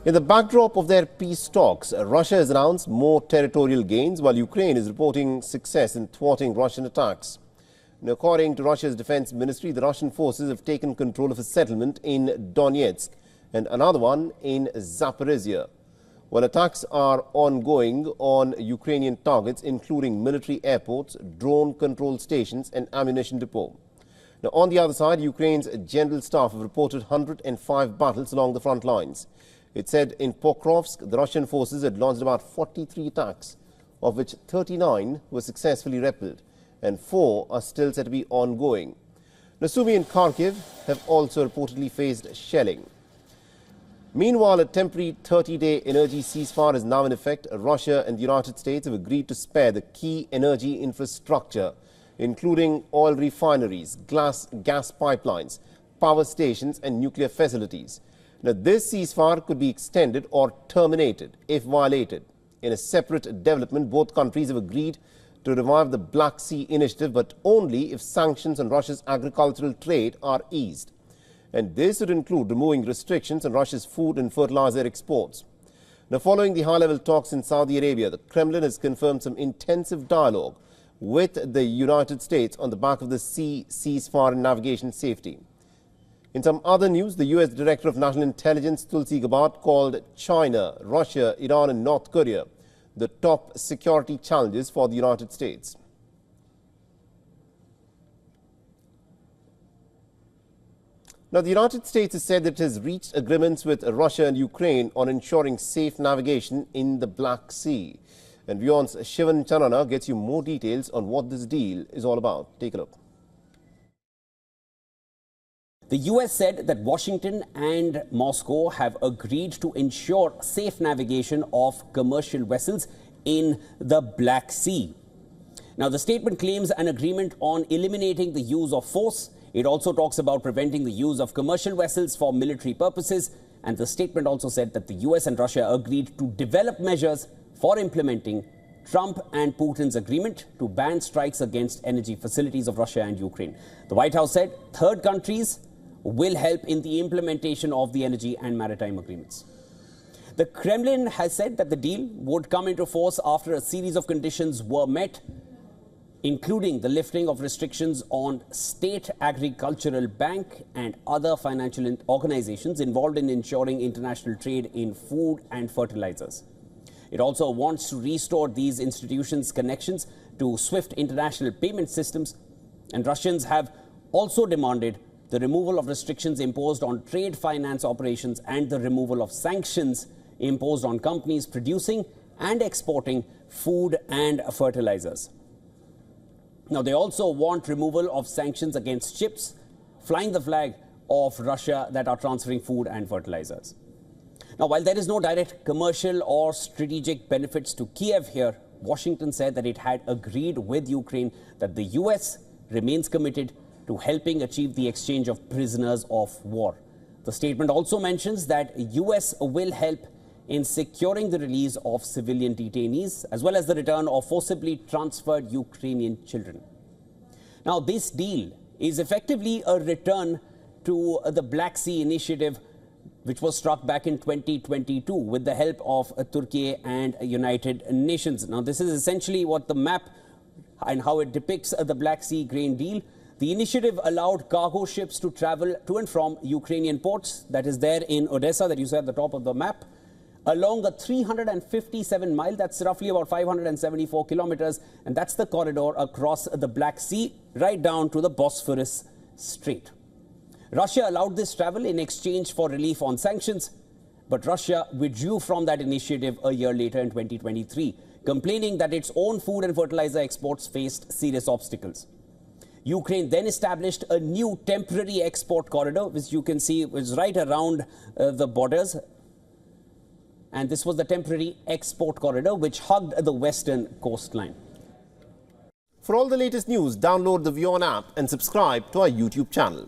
In the backdrop of their peace talks, Russia has announced more territorial gains, while Ukraine is reporting success in thwarting Russian attacks. Now, according to Russia's defense ministry, the Russian forces have taken control of a settlement in Donetsk and another one in Zaporizhzhia, while attacks are ongoing on Ukrainian targets, including military airports, drone control stations and ammunition depot. Now, on the other side, Ukraine's general staff have reported 105 battles along the front lines. It said in Pokrovsk, the Russian forces had launched about 43 attacks, of which 39 were successfully repelled, and 4 are still said to be ongoing. Now, Sumy and Kharkiv have also reportedly faced shelling. Meanwhile, a temporary 30-day energy ceasefire is now in effect. Russia and the United States have agreed to spare the key energy infrastructure, including oil refineries, gas pipelines, power stations and nuclear facilities. Now, this ceasefire could be extended or terminated if violated. In a separate development, both countries have agreed to revive the Black Sea initiative, but only if sanctions on Russia's agricultural trade are eased. And this would include removing restrictions on Russia's food and fertilizer exports. Now, following the high-level talks in Saudi Arabia, the Kremlin has confirmed some intensive dialogue with the United States on the back of the ceasefire and navigation safety. In some other news, the U.S. Director of National Intelligence, Tulsi Gabbard, called China, Russia, Iran and North Korea the top security challenges for the United States. Now, the United States has said that it has reached agreements with Russia and Ukraine on ensuring safe navigation in the Black Sea. And WION's Shivan Chanana gets you more details on what this deal is all about. Take a look. The US said that Washington and Moscow have agreed to ensure safe navigation of commercial vessels in the Black Sea. Now, the statement claims an agreement on eliminating the use of force. It also talks about preventing the use of commercial vessels for military purposes. And the statement also said that the US and Russia agreed to develop measures for implementing Trump and Putin's agreement to ban strikes against energy facilities of Russia and Ukraine. The White House said third countries will help in the implementation of the energy and maritime agreements. The Kremlin has said that the deal would come into force after a series of conditions were met, including the lifting of restrictions on State Agricultural Bank and other financial organizations involved in ensuring international trade in food and fertilizers. It also wants to restore these institutions' connections to SWIFT international payment systems, and Russians have also demanded the removal of restrictions imposed on trade finance operations and the removal of sanctions imposed on companies producing and exporting food and fertilizers. Now, they also want removal of sanctions against ships flying the flag of Russia that are transferring food and fertilizers. Now, while there is no direct commercial or strategic benefits to Kiev here, Washington said that it had agreed with Ukraine that the US remains committed to helping achieve the exchange of prisoners of war. The statement also mentions that US will help in securing the release of civilian detainees as well as the return of forcibly transferred Ukrainian children. Now, this deal is effectively a return to the Black Sea initiative, which was struck back in 2022 with the help of Turkey and United Nations. Now, this is essentially what the map and how it depicts the Black Sea grain deal. The initiative allowed cargo ships to travel to and from Ukrainian ports, that is there in Odessa, that you see at the top of the map, along a 357-mile, that's roughly about 574 kilometers, and that's the corridor across the Black Sea, right down to the Bosphorus Strait. Russia allowed this travel in exchange for relief on sanctions, but Russia withdrew from that initiative a year later in 2023, complaining that its own food and fertilizer exports faced serious obstacles. Ukraine then established a new temporary export corridor, which you can see was right around the borders. And this was the temporary export corridor which hugged the western coastline. For all the latest news, download the WION app and subscribe to our YouTube channel.